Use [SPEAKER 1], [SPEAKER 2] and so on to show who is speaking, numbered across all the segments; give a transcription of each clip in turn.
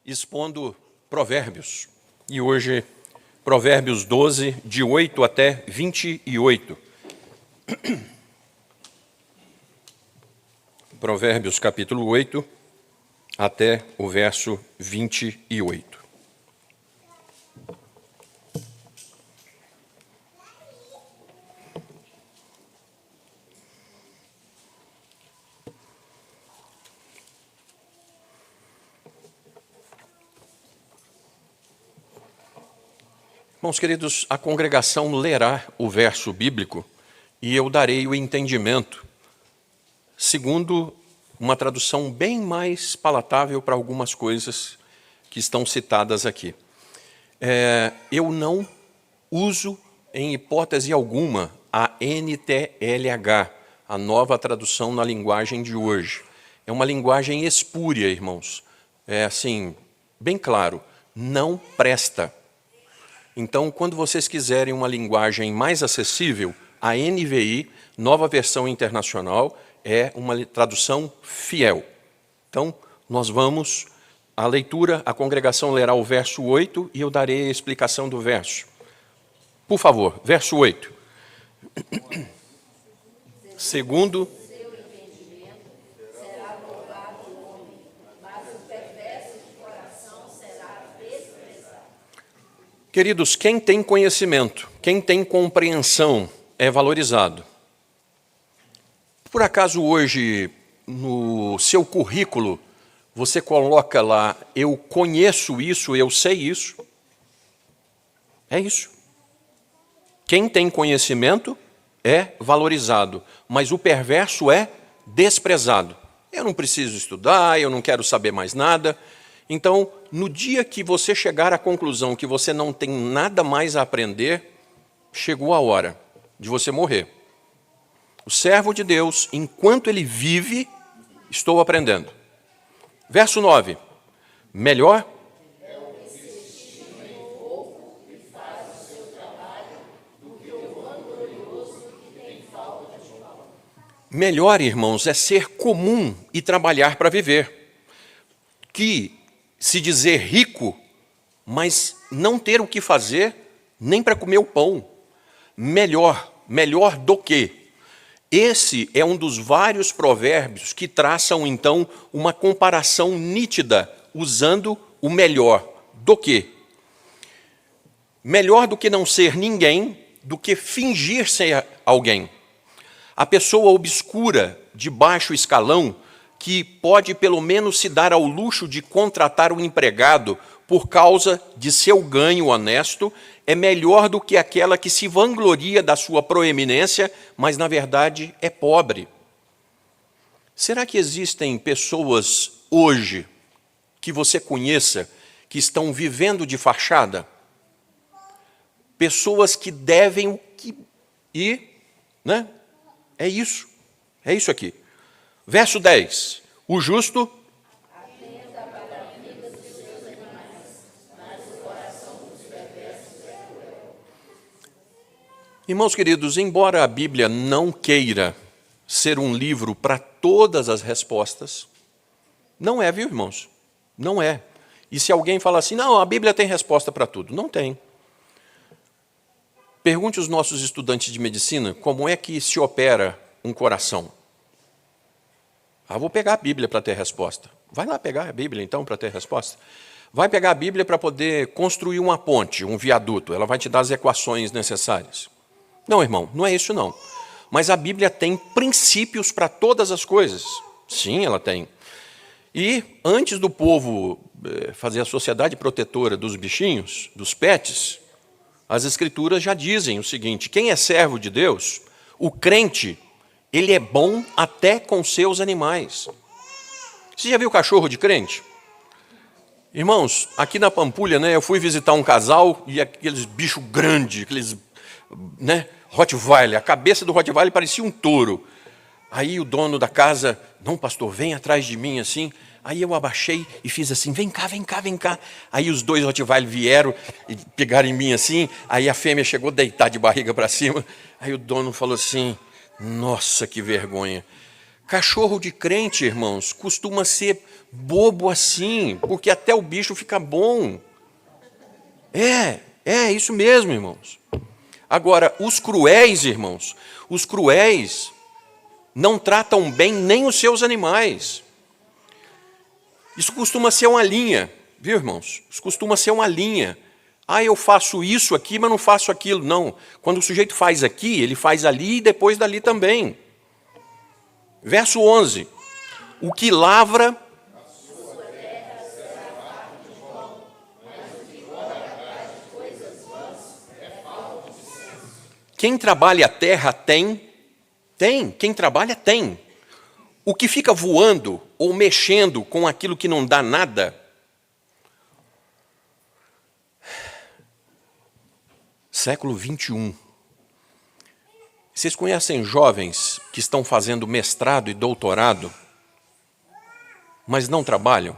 [SPEAKER 1] expondo Provérbios. E hoje, Provérbios 12, de 8 até 28. Provérbios capítulo 8, até o verso 28. Irmãos queridos, a congregação lerá o verso bíblico e eu darei o entendimento, segundo uma tradução bem mais palatável para algumas coisas que estão citadas aqui. Eu não uso, em hipótese alguma, a NTLH, a nova tradução na linguagem de hoje. É uma linguagem espúria, irmãos. É assim, bem claro, não presta. Então, quando vocês quiserem uma linguagem mais acessível, a NVI, Nova Versão Internacional, é uma tradução fiel. Então, nós vamos à leitura, a congregação lerá o verso 8 e eu darei a explicação do verso. Por favor, verso 8. Segundo Queridos, quem tem conhecimento, quem tem compreensão é valorizado. Por acaso hoje, no seu currículo, você coloca lá, eu conheço isso, eu sei isso? É isso. Quem tem conhecimento é valorizado, mas o perverso é desprezado. Eu não preciso estudar, eu não quero saber mais nada. Então, no dia que você chegar à conclusão que você não tem nada mais a aprender, chegou a hora de você morrer. O servo de Deus, enquanto ele vive, estou aprendendo. Verso 9. Melhor Melhor, irmãos, é ser comum e trabalhar para viver. Que se dizer rico, mas não ter o que fazer, nem para comer o pão. Melhor do que? Esse é um dos vários provérbios que traçam, então, uma comparação nítida, usando o melhor do que. Melhor do que não ser ninguém, do que fingir ser alguém. A pessoa obscura, de baixo escalão, que pode pelo menos se dar ao luxo de contratar um empregado por causa de seu ganho honesto, é melhor do que aquela que se vangloria da sua proeminência, mas na verdade é pobre. Será que existem pessoas hoje que você conheça que estão vivendo de fachada? Pessoas que devem o que ir, né? É isso aqui. Verso 10, o justo atenta para a vida dos seus animais, mas o coração dos perversos é cruel. Irmãos queridos, embora a Bíblia não queira ser um livro para todas as respostas, não é, viu, irmãos? Não é. E se alguém fala assim, não, a Bíblia tem resposta para tudo. Não tem. Pergunte aos nossos estudantes de medicina como é que se opera um coração. Vou pegar a Bíblia para ter resposta. Vai lá pegar a Bíblia, então, para ter resposta. Vai pegar a Bíblia para poder construir uma ponte, um viaduto. Ela vai te dar as equações necessárias. Não, irmão, não é isso, não. Mas a Bíblia tem princípios para todas as coisas. Sim, ela tem. E antes do povo fazer a sociedade protetora dos bichinhos, dos pets, as Escrituras já dizem o seguinte, quem é servo de Deus, o crente, ele é bom até com seus animais. Você já viu cachorro de crente? Irmãos, aqui na Pampulha, né, eu fui visitar um casal e aqueles bichos grandes, aqueles, né, Rottweiler, a cabeça do Rottweiler parecia um touro. Aí o dono da casa, não, pastor, vem atrás de mim assim. Aí eu abaixei e fiz assim, vem cá, vem cá, vem cá. Aí os dois Rottweiler vieram e pegaram em mim assim. Aí a fêmea chegou a deitar de barriga para cima. Aí o dono falou assim, nossa, que vergonha. Cachorro de crente, irmãos, costuma ser bobo assim, porque até o bicho fica bom. É isso mesmo, irmãos. Agora, os cruéis, irmãos, os cruéis não tratam bem nem os seus animais. Isso costuma ser uma linha, viu, irmãos? Isso costuma ser uma linha. Ah, eu faço isso aqui, mas não faço aquilo. Não. Quando o sujeito faz aqui, ele faz ali e depois dali também. Verso 11. O que lavra... Quem trabalha a terra tem. Quem trabalha tem. O que fica voando ou mexendo com aquilo que não dá nada... Século 21. Vocês conhecem jovens que estão fazendo mestrado e doutorado, mas não trabalham?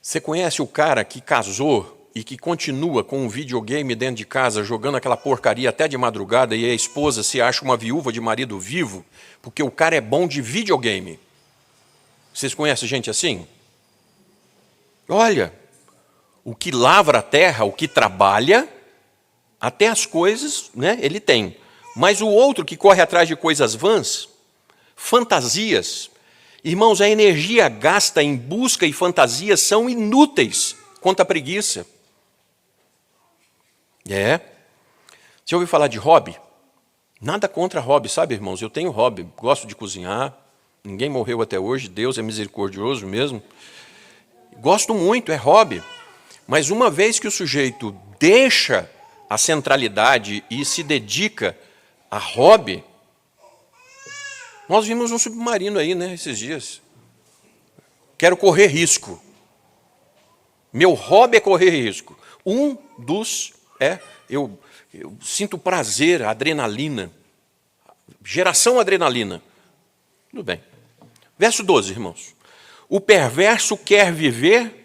[SPEAKER 1] Você conhece o cara que casou e que continua com um videogame dentro de casa, jogando aquela porcaria até de madrugada, e a esposa se acha uma viúva de marido vivo, porque o cara é bom de videogame? Vocês conhecem gente assim? Olha, o que lavra a terra, o que trabalha... Até as coisas, né, ele tem. Mas o outro que corre atrás de coisas vãs, fantasias, irmãos, a energia gasta em busca e fantasias são inúteis quanto à preguiça. Você ouviu falar de hobby? Nada contra hobby, sabe, irmãos? Eu tenho hobby, gosto de cozinhar, ninguém morreu até hoje, Deus é misericordioso mesmo. Gosto muito, é hobby. Mas uma vez que o sujeito deixa a centralidade e se dedica a hobby. Nós vimos um submarino aí, né, esses dias. Quero correr risco. Meu hobby é correr risco. Um dos eu sinto prazer, adrenalina. Geração adrenalina. Tudo bem. Verso 12, irmãos. O perverso quer viver...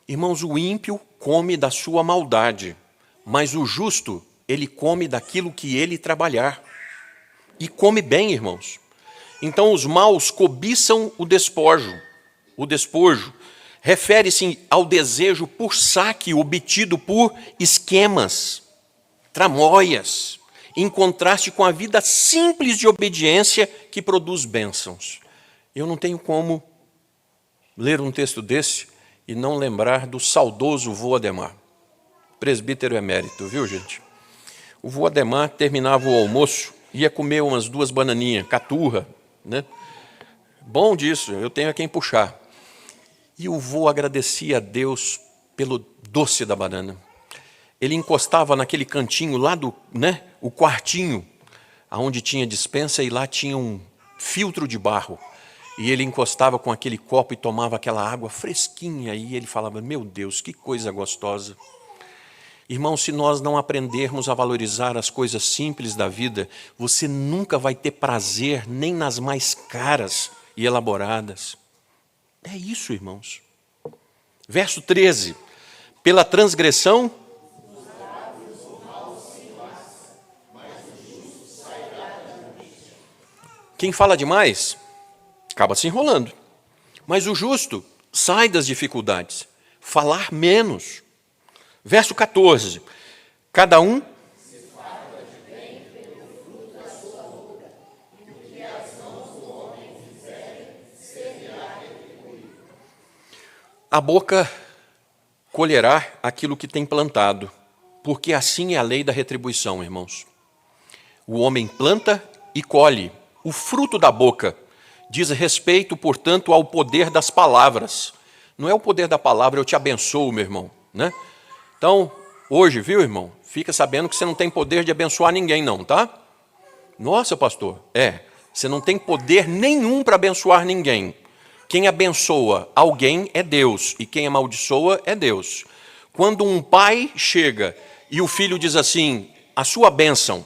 [SPEAKER 1] Irmãos, o ímpio come da sua maldade, mas o justo, ele come daquilo que ele trabalhar. E come bem, irmãos. Então, os maus cobiçam o despojo. O despojo refere-se ao desejo por saque obtido por esquemas, tramóias, em contraste com a vida simples de obediência que produz bênçãos. Eu não tenho como ler um texto desse e não lembrar do saudoso vô Ademar, presbítero emérito, viu, gente? O vô Ademar terminava o almoço, ia comer umas 2 bananinhas, caturra, né? Bom disso, eu tenho a quem puxar. E o vô agradecia a Deus pelo doce da banana. Ele encostava naquele cantinho lá o quartinho, onde tinha dispensa, e lá tinha um filtro de barro. E ele encostava com aquele copo e tomava aquela água fresquinha. E ele falava, meu Deus, que coisa gostosa. Irmão, se nós não aprendermos a valorizar as coisas simples da vida, você nunca vai ter prazer nem nas mais caras e elaboradas. É isso, irmãos. Verso 13. Pela transgressão... Quem fala demais... acaba se enrolando. Mas o justo sai das dificuldades. Falar menos. Verso 14. Cada um... A boca colherá aquilo que tem plantado, porque assim é a lei da retribuição, irmãos. O homem planta e colhe. O fruto da boca diz respeito, portanto, ao poder das palavras. Não é o poder da palavra, eu te abençoo, meu irmão, né? Então, hoje, viu, irmão? Fica sabendo que você não tem poder de abençoar ninguém, não, tá? Nossa, pastor, você não tem poder nenhum para abençoar ninguém. Quem abençoa alguém é Deus, e quem amaldiçoa é Deus. Quando um pai chega e o filho diz assim, a sua bênção,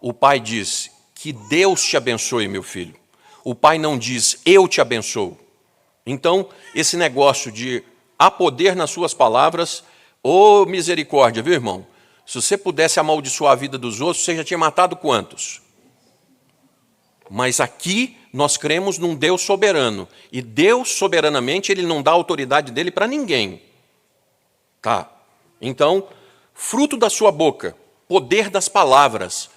[SPEAKER 1] o pai diz, que Deus te abençoe, meu filho. O pai não diz, eu te abençoo. Então, esse negócio de há poder nas suas palavras, ô misericórdia, viu, irmão? Se você pudesse amaldiçoar a vida dos outros, você já tinha matado quantos? Mas aqui nós cremos num Deus soberano. E Deus, soberanamente, Ele não dá a autoridade dele para ninguém. Tá. Então, fruto da sua boca, poder das palavras.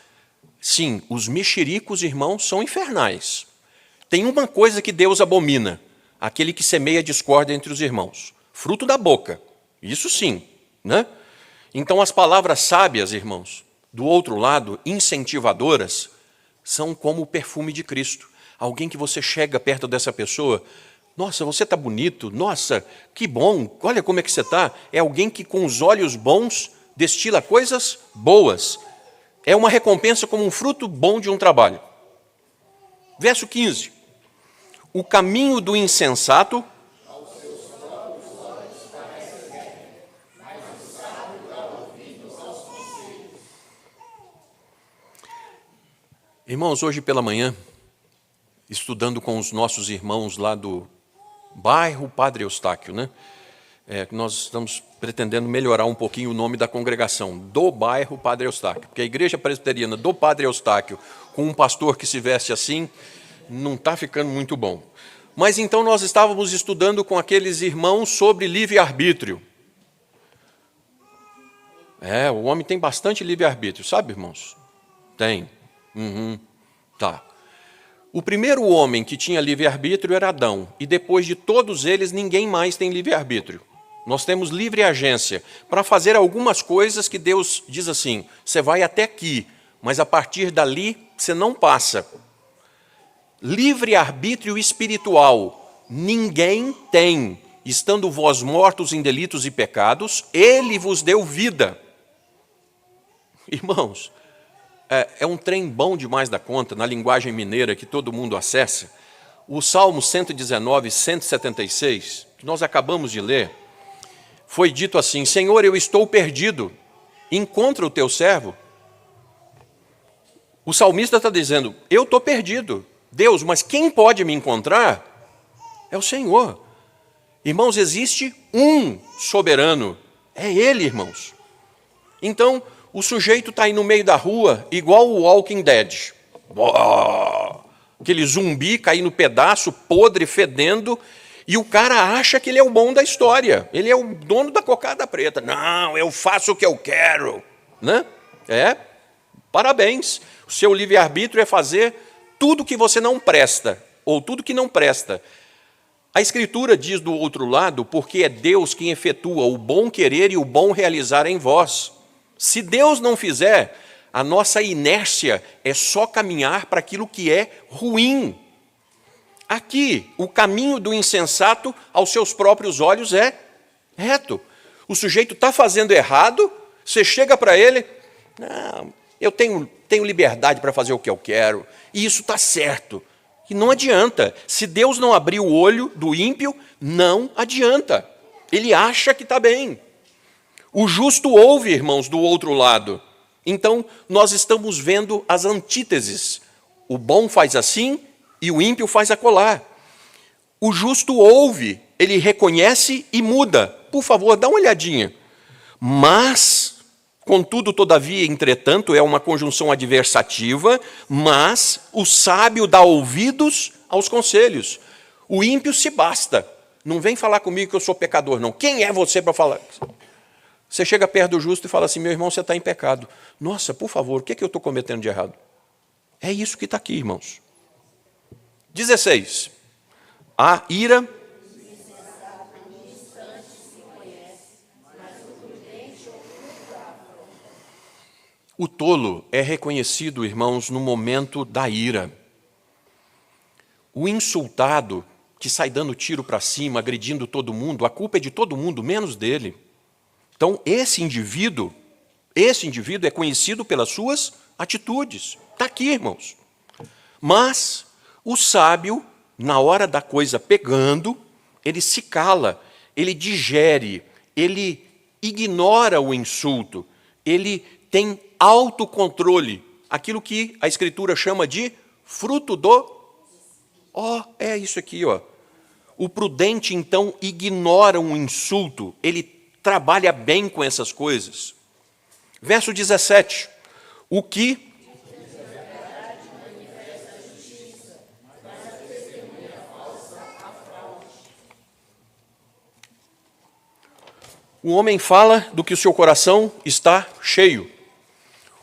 [SPEAKER 1] Sim, os mexericos, irmãos, são infernais. Tem uma coisa que Deus abomina, aquele que semeia discórdia entre os irmãos. Fruto da boca. Isso sim, né? Então, as palavras sábias, irmãos, do outro lado, incentivadoras, são como o perfume de Cristo. Alguém que você chega perto dessa pessoa, nossa, você está bonito, nossa, que bom, olha como é que você está. É alguém que com os olhos bons destila coisas boas. É uma recompensa como um fruto bom de um trabalho. Verso 15. O caminho do insensato... Irmãos, hoje pela manhã, estudando com os nossos irmãos lá do bairro Padre Eustáquio, né? Nós estamos pretendendo melhorar um pouquinho o nome da congregação, do bairro Padre Eustáquio, porque a igreja presbiteriana do Padre Eustáquio, com um pastor que se veste assim, não está ficando muito bom. Mas então nós estávamos estudando com aqueles irmãos sobre livre-arbítrio. O homem tem bastante livre-arbítrio, sabe, irmãos? Tem. Tá. O primeiro homem que tinha livre-arbítrio era Adão, e depois de todos eles, ninguém mais tem livre-arbítrio. Nós temos livre agência para fazer algumas coisas que Deus diz assim, você vai até aqui, mas a partir dali você não passa. Livre-arbítrio espiritual, ninguém tem. Estando vós mortos em delitos e pecados, Ele vos deu vida. Irmãos, é um trem bom demais da conta, na linguagem mineira que todo mundo acessa. O Salmo 119, 176, que nós acabamos de ler, foi dito assim, Senhor, eu estou perdido, encontra o teu servo. O salmista está dizendo, eu estou perdido. Deus, mas quem pode me encontrar? É o Senhor. Irmãos, existe um soberano, é Ele, irmãos. Então, o sujeito está aí no meio da rua, igual o Walking Dead. Aquele zumbi caindo no pedaço, podre, fedendo, e o cara acha que ele é o bom da história. Ele é o dono da cocada preta. Não, eu faço o que eu quero. Né? Parabéns. O seu livre-arbítrio é fazer tudo que você não presta, ou tudo que não presta. A Escritura diz do outro lado, porque é Deus quem efetua o bom querer e o bom realizar em vós. Se Deus não fizer, a nossa inércia é só caminhar para aquilo que é ruim. Aqui, o caminho do insensato aos seus próprios olhos é reto. O sujeito está fazendo errado, você chega para ele, não, eu tenho liberdade para fazer o que eu quero, e isso está certo. E não adianta. Se Deus não abrir o olho do ímpio, não adianta. Ele acha que está bem. O justo ouve, irmãos, do outro lado. Então, nós estamos vendo as antíteses. O bom faz assim e o ímpio faz acolá. O justo ouve, ele reconhece e muda. Por favor, dá uma olhadinha. Mas, contudo, todavia, entretanto, é uma conjunção adversativa, mas o sábio dá ouvidos aos conselhos. O ímpio se basta. Não vem falar comigo que eu sou pecador, não. Quem é você para falar? Você chega perto do justo e fala assim, meu irmão, você está em pecado. Nossa, por favor, o que eu estou cometendo de errado? É isso que está aqui, irmãos. 16. A ira... O tolo é reconhecido, irmãos, no momento da ira. O insultado, que sai dando tiro para cima, agredindo todo mundo, a culpa é de todo mundo, menos dele. Então, esse indivíduo é conhecido pelas suas atitudes. Está aqui, irmãos. Mas o sábio, na hora da coisa pegando, ele se cala, ele digere, ele ignora o insulto, ele tem autocontrole, aquilo que a Escritura chama de fruto do... é isso aqui, O prudente, então, ignora um insulto, ele trabalha bem com essas coisas. Verso 17. O que o homem fala do que o seu coração está cheio.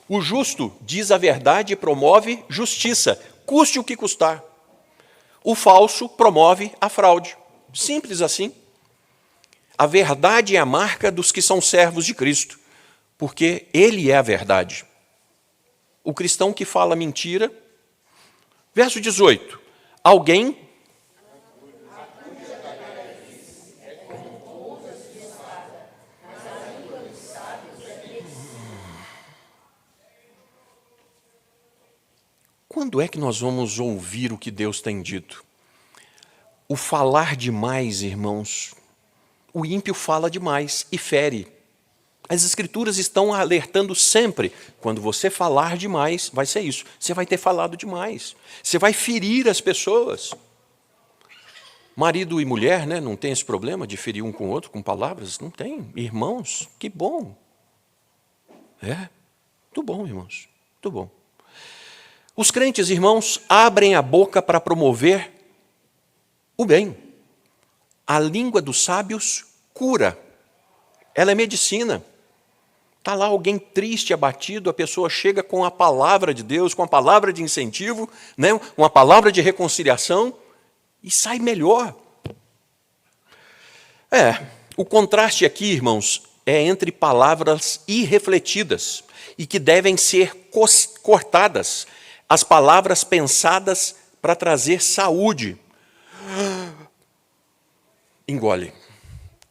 [SPEAKER 1] O justo diz a verdade e promove justiça, custe o que custar. O falso promove a fraude. Simples assim. A verdade é a marca dos que são servos de Cristo, porque Ele é a verdade. O cristão que fala mentira. Verso 18. Alguém Quando é que nós vamos ouvir o que Deus tem dito? O falar demais, irmãos, o ímpio fala demais e fere. As Escrituras estão alertando sempre. Quando você falar demais, vai ser isso. Você vai ter falado demais. Você vai ferir as pessoas. Marido e mulher, né, não tem esse problema de ferir um com o outro com palavras? Não tem. Irmãos, que bom. Muito bom, irmãos. Muito bom. Os crentes, irmãos, abrem a boca para promover o bem. A língua dos sábios cura. Ela é medicina. Está lá alguém triste, abatido, a pessoa chega com a palavra de Deus, com a palavra de incentivo, né, uma palavra de reconciliação, e sai melhor. O contraste aqui, irmãos, é entre palavras irrefletidas e que devem ser cortadas. As palavras pensadas para trazer saúde. Engole.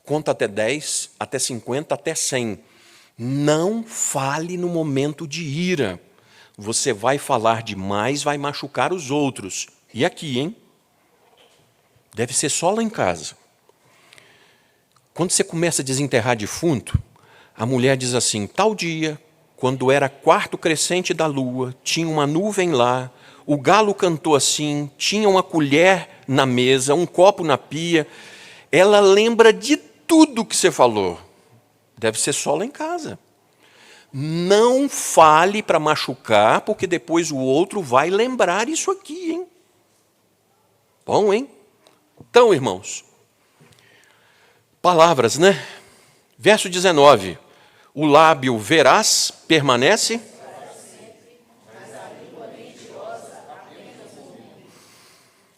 [SPEAKER 1] Conta até 10, até 50, até 100. Não fale no momento de ira. Você vai falar demais, vai machucar os outros. E aqui, hein? Deve ser só lá em casa. Quando você começa a desenterrar defunto, a mulher diz assim, tal dia, quando era quarto crescente da lua, tinha uma nuvem lá, o galo cantou assim, tinha uma colher na mesa, um copo na pia. Ela lembra de tudo que você falou. Deve ser só lá em casa. Não fale para machucar, porque depois o outro vai lembrar isso aqui, hein? Bom, hein? Então, irmãos, palavras, né? Verso 19. O lábio veraz permanece.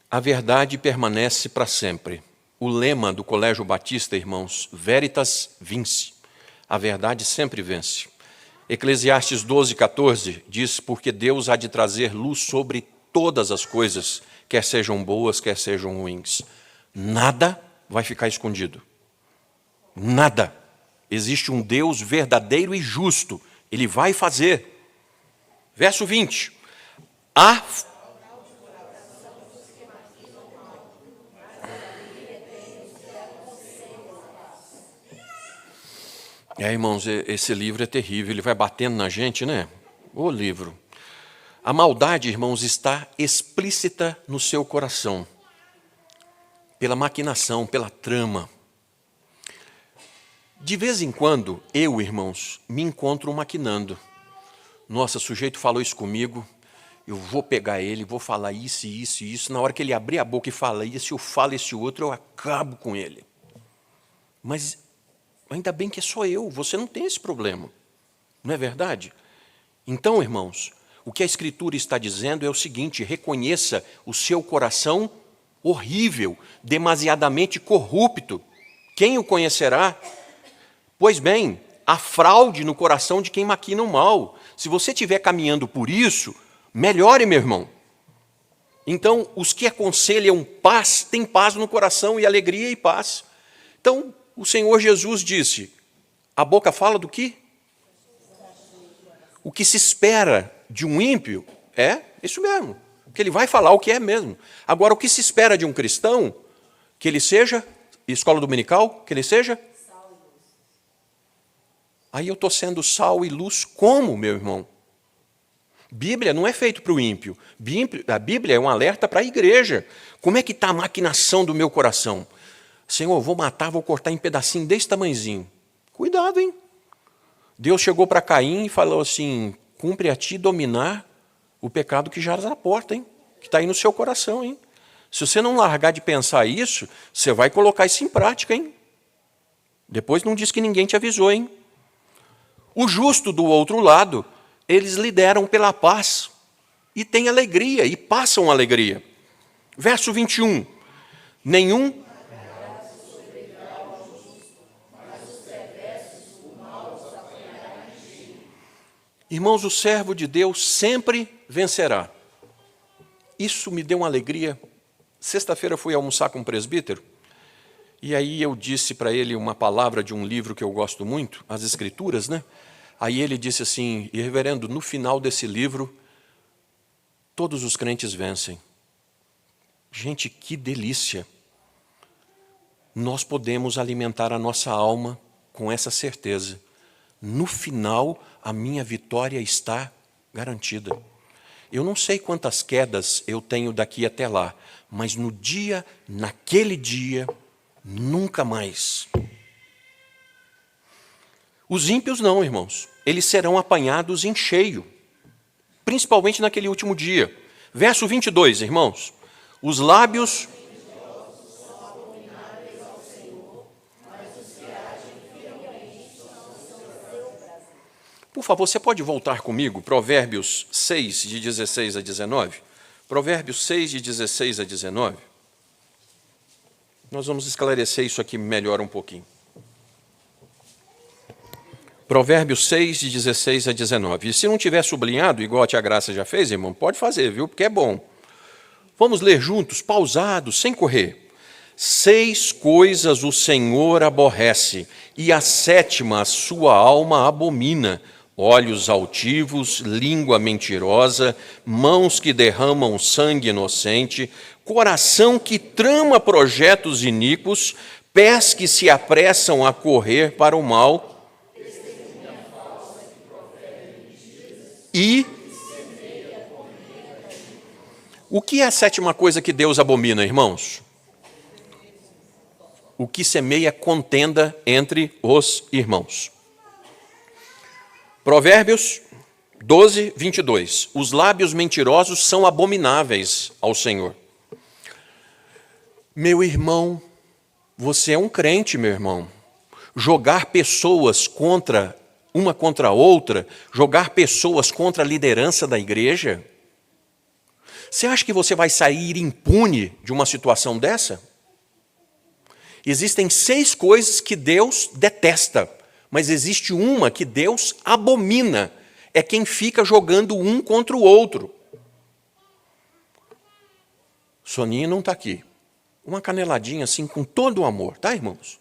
[SPEAKER 1] A verdade permanece para sempre. O lema do Colégio Batista, irmãos, Veritas vince. A verdade sempre vence. Eclesiastes 12:14 diz, porque Deus há de trazer luz sobre todas as coisas, quer sejam boas, quer sejam ruins. Nada vai ficar escondido. Nada. Existe um Deus verdadeiro e justo. Ele vai fazer. Verso 20. Irmãos, esse livro é terrível. Ele vai batendo na gente, né? O livro. A maldade, irmãos, está explícita no seu coração. Pela maquinação, pela trama. De vez em quando, eu, irmãos, me encontro maquinando. Nossa, o sujeito falou isso comigo, eu vou pegar ele, vou falar isso, isso e isso. Na hora que ele abrir a boca e falar isso, eu falo esse outro, eu acabo com ele. Mas ainda bem que é só eu, você não tem esse problema. Não é verdade? Então, irmãos, o que a Escritura está dizendo é o seguinte, reconheça o seu coração horrível, demasiadamente corrupto. Quem o conhecerá? Pois bem, há fraude no coração de quem maquina o mal. Se você estiver caminhando por isso, melhore, meu irmão. Então, os que aconselham paz, têm paz no coração e alegria e paz. Então, o Senhor Jesus disse, a boca fala do quê? O que se espera de um ímpio é isso mesmo, que ele vai falar o que é mesmo. Agora, o que se espera de um cristão, que ele seja, escola dominical, que ele seja? Aí eu estou sendo sal e luz como, meu irmão? Bíblia não é feito para o ímpio. A Bíblia é um alerta para a igreja. Como é que está a maquinação do meu coração? Senhor, vou matar, vou cortar em pedacinho desse tamanhozinho. Cuidado, hein? Deus chegou para Caim e falou assim, cumpre a ti dominar o pecado que jaz na porta, hein? Que está aí no seu coração, hein? Se você não largar de pensar isso, você vai colocar isso em prática, hein? Depois não diz que ninguém te avisou, hein? O justo do outro lado, eles lideram pela paz e têm alegria e passam alegria. Verso 21. Nenhum irmãos, o servo de Deus sempre vencerá. Isso me deu uma alegria. Sexta-feira fui almoçar com um presbítero, e aí eu disse para ele uma palavra de um livro que eu gosto muito, As Escrituras, né? Aí ele disse assim, e reverendo, no final desse livro, todos os crentes vencem. Gente, que delícia! Nós podemos alimentar a nossa alma com essa certeza. No final, a minha vitória está garantida. Eu não sei quantas quedas eu tenho daqui até lá, mas naquele dia, nunca mais. Os ímpios não, irmãos. Eles serão apanhados em cheio, principalmente naquele último dia. Verso 22, irmãos. Os lábios... Por favor, você pode voltar comigo, Provérbios 6, de 16 a 19? Provérbios 6, de 16 a 19. Nós vamos esclarecer isso aqui melhor um pouquinho. Provérbios 6, de 16 a 19. E se não tiver sublinhado, igual a tia Graça já fez, irmão, pode fazer, viu? Porque é bom. Vamos ler juntos, pausados, sem correr. 6 coisas o Senhor aborrece, e a 7ª a sua alma abomina: olhos altivos, língua mentirosa, mãos que derramam sangue inocente, coração que trama projetos iníquos, pés que se apressam a correr para o mal, e o que é a 7ª coisa que Deus abomina, irmãos? O que semeia contenda entre os irmãos. Provérbios 12, 22. Os lábios mentirosos são abomináveis ao Senhor. Meu irmão, você é um crente, meu irmão. Jogar pessoas uma contra a outra, jogar pessoas contra a liderança da igreja, você acha que você vai sair impune de uma situação dessa? Existem 6 coisas que Deus detesta, mas existe uma que Deus abomina. É quem fica jogando um contra o outro. Soninha não está aqui. Uma caneladinha assim com todo o amor, tá, irmãos?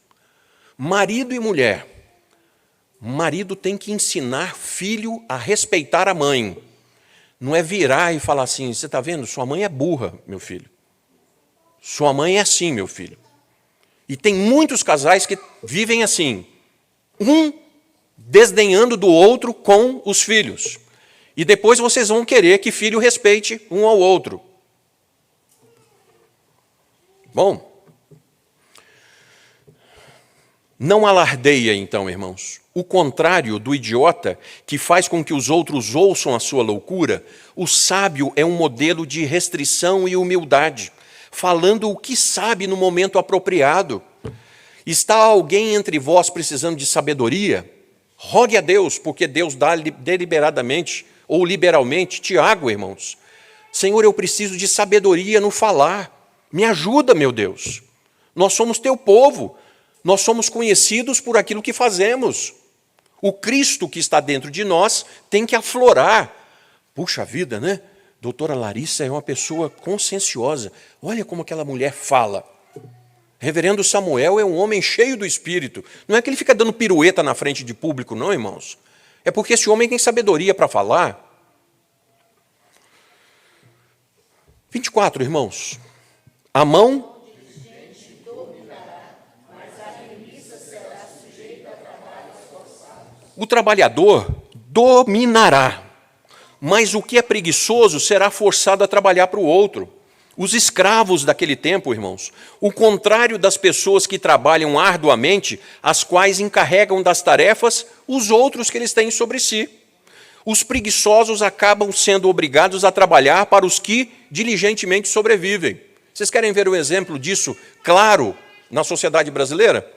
[SPEAKER 1] Marido e mulher. Marido tem que ensinar filho a respeitar a mãe. Não é virar e falar assim, você está vendo? Sua mãe é burra, meu filho. Sua mãe é assim, meu filho. E tem muitos casais que vivem assim, um desdenhando do outro com os filhos. E depois vocês vão querer que filho respeite um ao outro. Bom, não alardeia então, irmãos. O contrário do idiota, que faz com que os outros ouçam a sua loucura, o sábio é um modelo de restrição e humildade, falando o que sabe no momento apropriado. Está alguém entre vós precisando de sabedoria? Rogue a Deus, porque Deus dá deliberadamente ou liberalmente. Tiago, irmãos, Senhor, eu preciso de sabedoria no falar. Me ajuda, meu Deus. Nós somos teu povo. Nós somos conhecidos por aquilo que fazemos. O Cristo que está dentro de nós tem que aflorar. Puxa vida, né? Doutora Larissa é uma pessoa conscienciosa. Olha como aquela mulher fala. Reverendo Samuel é um homem cheio do Espírito. Não é que ele fica dando pirueta na frente de público, não, irmãos. É porque esse homem tem sabedoria para falar. 24, irmãos. A mão... O trabalhador dominará, mas o que é preguiçoso será forçado a trabalhar para o outro. Os escravos daquele tempo, irmãos, o contrário das pessoas que trabalham arduamente, as quais encarregam das tarefas os outros que eles têm sobre si. Os preguiçosos acabam sendo obrigados a trabalhar para os que diligentemente sobrevivem. Vocês querem ver o exemplo disso claro na sociedade brasileira?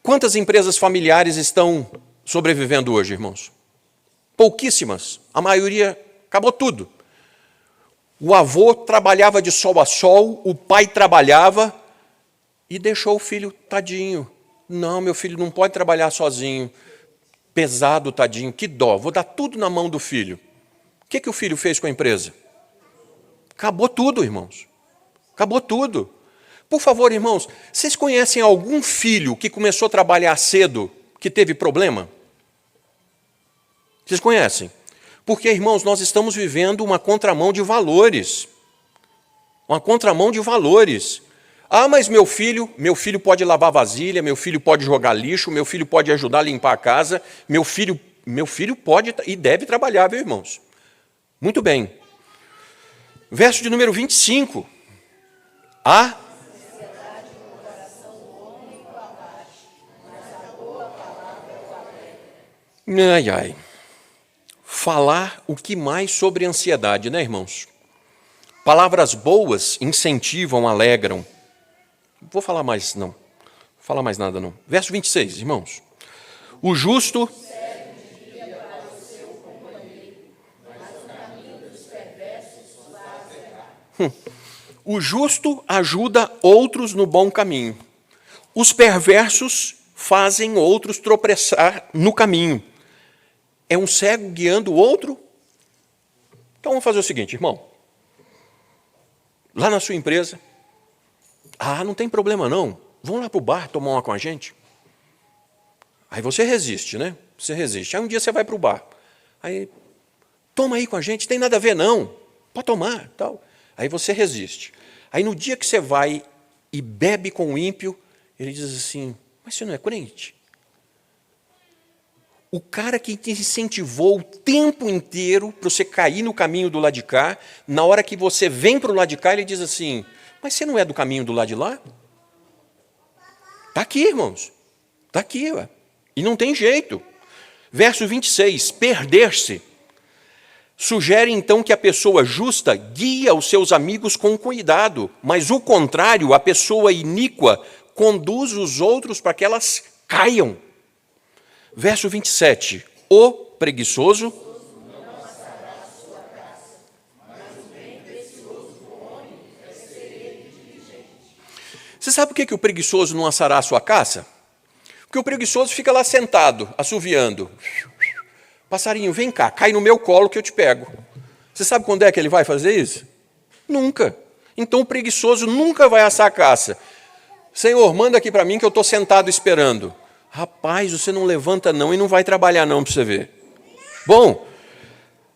[SPEAKER 1] Quantas empresas familiares estão sobrevivendo hoje, irmãos? Pouquíssimas. A maioria acabou tudo. O avô trabalhava de sol a sol, o pai trabalhava e deixou o filho tadinho. Não, meu filho não pode trabalhar sozinho. Pesado, tadinho, que dó. Vou dar tudo na mão do filho. O que o filho fez com a empresa? Acabou tudo, irmãos. Acabou tudo. Por favor, irmãos, vocês conhecem algum filho que começou a trabalhar cedo, que teve problema? Vocês conhecem? Porque, irmãos, nós estamos vivendo uma contramão de valores. Uma contramão de valores. Ah, mas meu filho pode lavar vasilha, meu filho pode jogar lixo, meu filho pode ajudar a limpar a casa, meu filho pode e deve trabalhar, viu, irmãos? Muito bem. Verso de número 25. Ai, ai. Falar o que mais sobre ansiedade, né, irmãos? Palavras boas incentivam, alegram. Vou falar mais, não. Vou falar mais nada, não. Verso 26, irmãos. O justo... O justo ajuda outros no bom caminho. Os perversos fazem outros tropeçar no caminho. É um cego guiando o outro? Então vamos fazer o seguinte, irmão. Lá na sua empresa, não tem problema não. Vamos lá para o bar tomar uma com a gente. Aí você resiste, né? Você resiste. Aí um dia você vai para o bar. Aí, toma aí com a gente, tem nada a ver não. Pode tomar, tal. Aí você resiste. Aí no dia que você vai e bebe com o ímpio, ele diz assim, mas você não é crente? O cara que te incentivou o tempo inteiro para você cair no caminho do lado de cá, na hora que você vem para o lado de cá, ele diz assim, mas você não é do caminho do lado de lá? Está aqui, irmãos. Está aqui. Ué. E não tem jeito. Verso 26, perder-se. Sugere, então, que a pessoa justa guia os seus amigos com cuidado, mas o contrário, a pessoa iníqua, conduz os outros para que elas caiam. Verso 27, o preguiçoso... Você sabe por que o preguiçoso não assará a sua caça? Porque o preguiçoso fica lá sentado, assoviando. Passarinho, vem cá, cai no meu colo que eu te pego. Você sabe quando é que ele vai fazer isso? Nunca. Então o preguiçoso nunca vai assar a caça. Senhor, manda aqui para mim que eu estou sentado esperando. Rapaz, você não levanta não e não vai trabalhar não para você ver. Bom,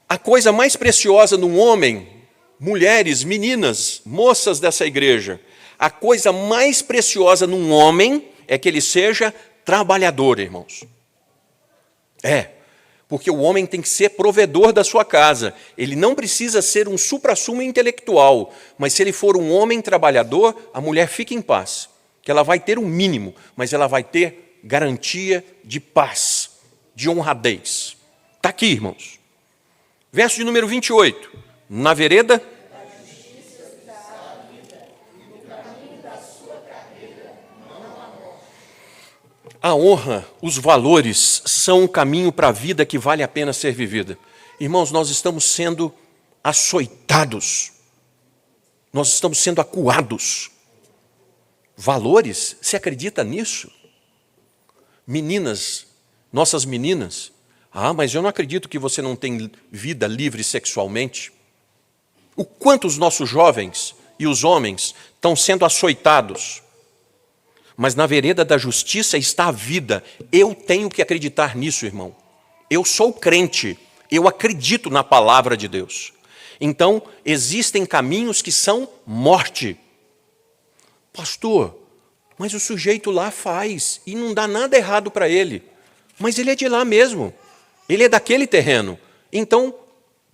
[SPEAKER 1] a coisa mais preciosa num homem, mulheres, meninas, moças dessa igreja, a coisa mais preciosa num homem é que ele seja trabalhador, irmãos. Porque o homem tem que ser provedor da sua casa. Ele não precisa ser um suprassumo intelectual, mas se ele for um homem trabalhador, a mulher fica em paz, que ela vai ter um mínimo, mas ela vai ter garantia de paz, de honradez. Está aqui, irmãos. Verso de número 28. Na vereda... A honra, os valores, são um caminho para a vida que vale a pena ser vivida. Irmãos, nós estamos sendo açoitados. Nós estamos sendo acuados. Valores? Você acredita nisso? Meninas, nossas meninas, mas eu não acredito que você não tem vida livre sexualmente. O quanto os nossos jovens e os homens estão sendo açoitados. Mas na vereda da justiça está a vida. Eu tenho que acreditar nisso, irmão. Eu sou crente, eu acredito na palavra de Deus. Então, existem caminhos que são morte. Pastor, mas o sujeito lá faz e não dá nada errado para ele. Mas ele é de lá mesmo. Ele é daquele terreno. Então,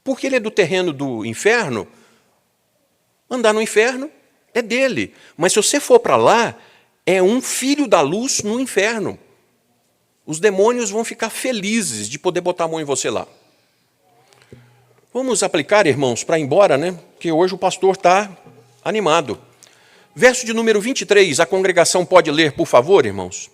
[SPEAKER 1] porque ele é do terreno do inferno, Andar no inferno é dele. Mas se você for para lá, é um filho da luz no inferno. Os demônios vão ficar felizes de poder botar a mão em você lá. Vamos aplicar, irmãos, para ir embora, né? Porque hoje o pastor está animado. Verso de número 23, a congregação pode ler, por favor, irmãos?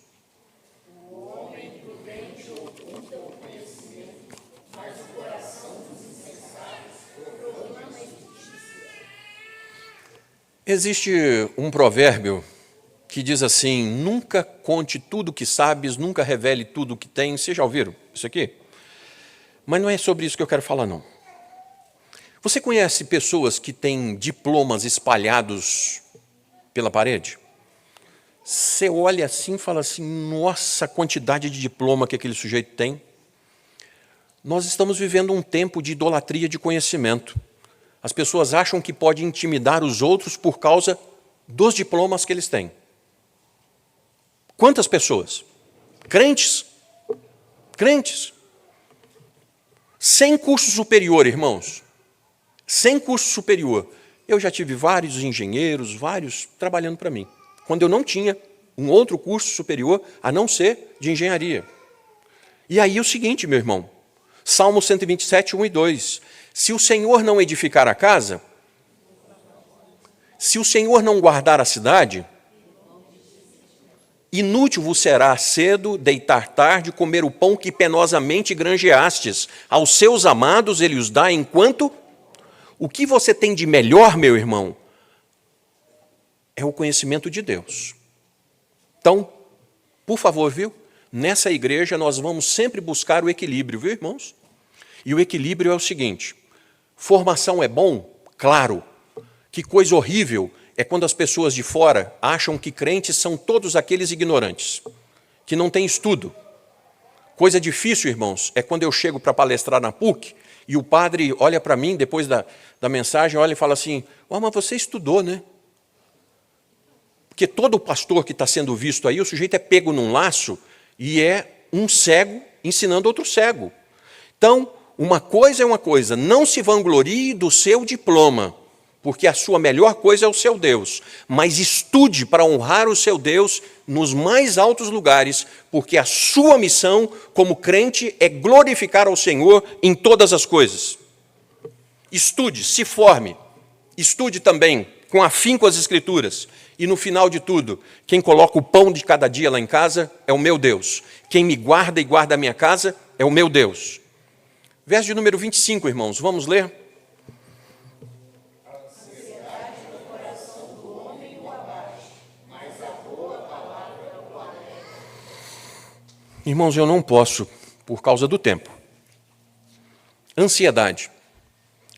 [SPEAKER 1] Existe um provérbio que diz assim: nunca conte tudo o que sabes, nunca revele tudo o que tens. Vocês já ouviram isso aqui? Mas não é sobre isso que eu quero falar, não. Você conhece pessoas que têm diplomas espalhados pela parede? Você olha assim e fala assim: nossa, a quantidade de diploma que aquele sujeito tem. Nós estamos vivendo um tempo de idolatria de conhecimento. As pessoas acham que podem intimidar os outros por causa dos diplomas que eles têm. Quantas pessoas? Crentes. Crentes. Sem curso superior, irmãos. Sem curso superior. Eu já tive vários engenheiros, vários trabalhando para mim. Quando eu não tinha um outro curso superior, a não ser de engenharia. E aí o seguinte, meu irmão. Salmo 127, 1 e 2. Se o Senhor não edificar a casa, se o Senhor não guardar a cidade, inútil vos será cedo deitar tarde, comer o pão que penosamente granjeastes. Aos seus amados ele os dá enquanto... O que você tem de melhor, meu irmão, é o conhecimento de Deus. Então, por favor, viu? Nessa igreja nós vamos sempre buscar o equilíbrio, viu, irmãos? E o equilíbrio é o seguinte: formação é bom? Claro. Que coisa horrível é quando as pessoas de fora acham que crentes são todos aqueles ignorantes, que não têm estudo. Coisa difícil, irmãos, é quando eu chego para palestrar na PUC e o padre olha para mim, depois da mensagem, olha e fala assim: oh, mas você estudou, né? Porque todo pastor que está sendo visto aí, o sujeito é pego num laço e é um cego ensinando outro cego. Então, uma coisa é uma coisa, não se vanglorie do seu diploma, porque a sua melhor coisa é o seu Deus, mas estude para honrar o seu Deus nos mais altos lugares, porque a sua missão como crente é glorificar ao Senhor em todas as coisas. Estude, se forme, estude também com afinco as Escrituras, e no final de tudo, quem coloca o pão de cada dia lá em casa é o meu Deus, quem me guarda e guarda a minha casa é o meu Deus. Verso de número 25, irmãos, vamos ler? Irmãos, eu não posso, por causa do tempo. Ansiedade.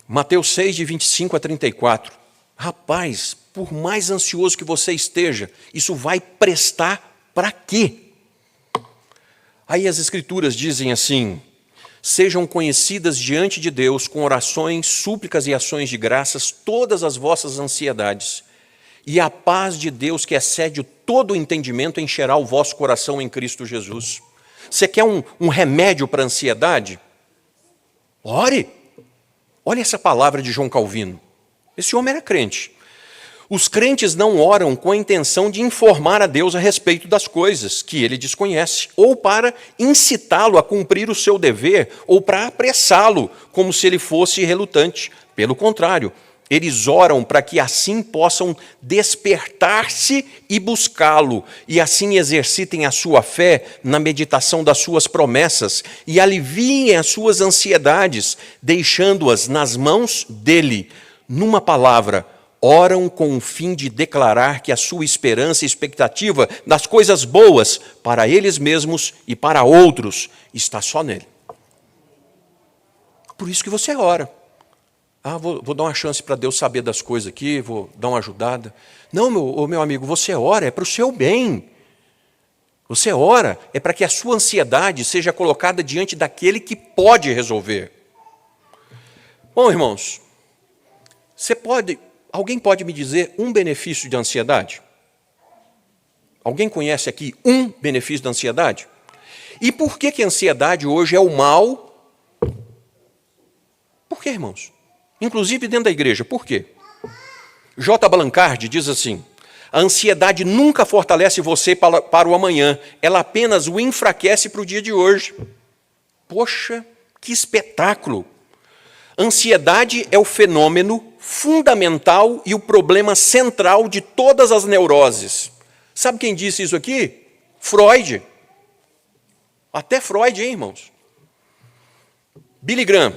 [SPEAKER 1] Mateus 6, de 25 a 34. Rapaz, por mais ansioso que você esteja, isso vai prestar para quê? Aí as Escrituras dizem assim: sejam conhecidas diante de Deus com orações, súplicas e ações de graças todas as vossas ansiedades, e a paz de Deus, que excede todo o entendimento, encherá o vosso coração em Cristo Jesus. Você quer um remédio para a ansiedade? Ore. Olha essa palavra de João Calvino. Esse homem era crente. Os crentes não oram com a intenção de informar a Deus a respeito das coisas que ele desconhece, ou para incitá-lo a cumprir o seu dever, ou para apressá-lo, como se ele fosse relutante. Pelo contrário, eles oram para que assim possam despertar-se e buscá-lo, e assim exercitem a sua fé na meditação das suas promessas e aliviem as suas ansiedades, deixando-as nas mãos dele. Numa palavra, oram com o fim de declarar que a sua esperança e expectativa das coisas boas para eles mesmos e para outros está só nele. Por isso que você ora. Vou dar uma chance para Deus saber das coisas aqui, vou dar uma ajudada. Não, meu amigo, você ora, é para o seu bem. Você ora, é para que a sua ansiedade seja colocada diante daquele que pode resolver. Bom, irmãos, alguém pode me dizer um benefício de ansiedade? Alguém conhece aqui um benefício da ansiedade? E por que a ansiedade hoje é o mal? Por quê, irmãos? Inclusive dentro da igreja, por quê? J. Blanchard diz assim: a ansiedade nunca fortalece você para o amanhã, ela apenas o enfraquece para o dia de hoje. Poxa, que espetáculo! Ansiedade é o fenômeno fundamental e o problema central de todas as neuroses. Sabe quem disse isso aqui? Freud. Até Freud, hein, irmãos? Billy Graham.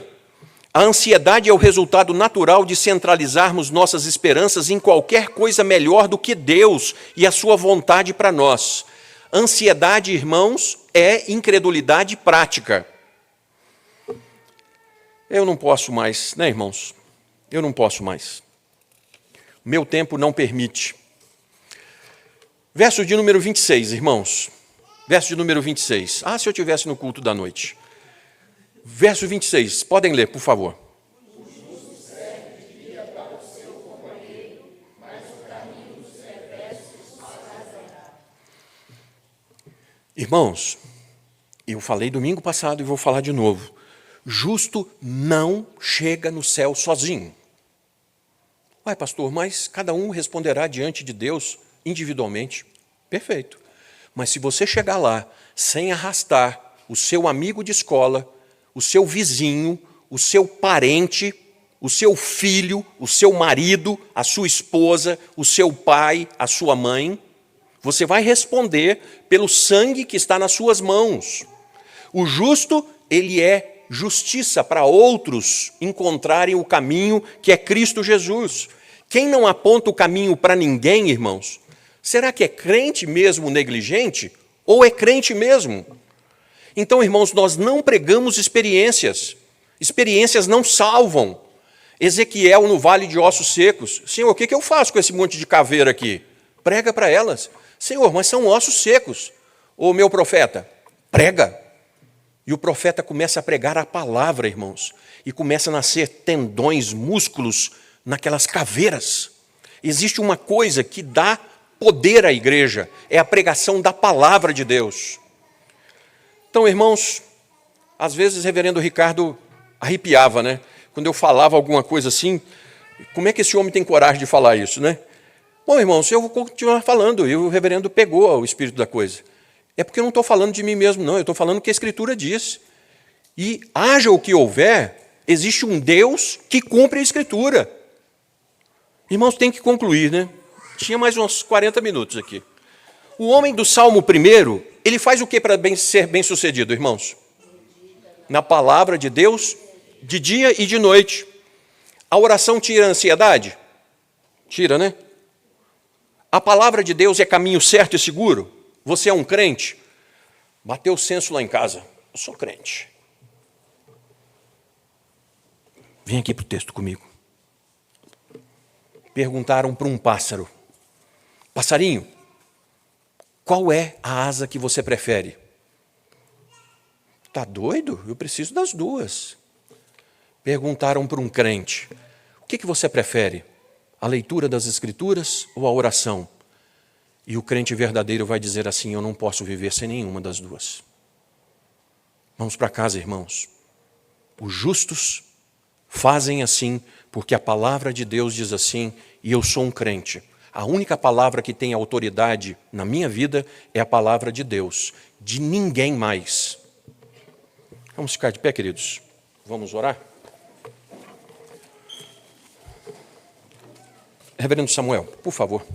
[SPEAKER 1] A ansiedade é o resultado natural de centralizarmos nossas esperanças em qualquer coisa melhor do que Deus e a sua vontade para nós. Ansiedade, irmãos, é incredulidade prática. Eu não posso mais, né, irmãos? Eu não posso mais. Meu tempo não permite. Verso de número 26, irmãos. Verso de número 26. Ah, se eu estivesse no culto da noite. Verso 26, podem ler, por favor. Irmãos, eu falei domingo passado e vou falar de novo. Justo não chega no céu sozinho. Ué, pastor, mas cada um responderá diante de Deus individualmente. Perfeito. Mas se você chegar lá sem arrastar o seu amigo de escola, o seu vizinho, o seu parente, o seu filho, o seu marido, a sua esposa, o seu pai, a sua mãe, você vai responder pelo sangue que está nas suas mãos. O justo, ele é justiça para outros encontrarem o caminho que é Cristo Jesus. Quem não aponta o caminho para ninguém, irmãos, será que é crente mesmo negligente ou é crente mesmo? Então, irmãos, nós não pregamos experiências. Experiências não salvam. Ezequiel no vale de ossos secos. Senhor, o que eu faço com esse monte de caveira aqui? Prega para elas. Senhor, mas são ossos secos. Ô meu profeta, prega. E o profeta começa a pregar a palavra, irmãos. E começa a nascer tendões, músculos naquelas caveiras. Existe uma coisa que dá poder à igreja. É a pregação da palavra de Deus. Então, irmãos, às vezes o reverendo Ricardo arrepiava, né? Quando eu falava alguma coisa assim, como é que esse homem tem coragem de falar isso, né? Bom, irmãos, eu vou continuar falando, e o reverendo pegou o espírito da coisa. É porque eu não estou falando de mim mesmo, não, eu estou falando o que a Escritura diz. E haja o que houver, existe um Deus que cumpre a Escritura. Irmãos, tem que concluir, né? Tinha mais uns 40 minutos aqui. O homem do Salmo 1, ele faz o que para ser bem-sucedido, irmãos? Na palavra de Deus, de dia e de noite. A oração tira a ansiedade? Tira, né? A palavra de Deus é caminho certo e seguro? Você é um crente? Bateu o censo lá em casa. Eu sou crente. Vem aqui para o texto comigo. Perguntaram para um pássaro. Passarinho, qual é a asa que você prefere? Está doido? Eu preciso das duas. Perguntaram para um crente. O que você prefere? A leitura das Escrituras ou a oração? E o crente verdadeiro vai dizer assim, eu não posso viver sem nenhuma das duas. Vamos para casa, irmãos. Os justos fazem assim, porque a palavra de Deus diz assim, e eu sou um crente. A única palavra que tem autoridade na minha vida é a palavra de Deus, de ninguém mais. Vamos ficar de pé, queridos? Vamos orar? Reverendo Samuel, por favor.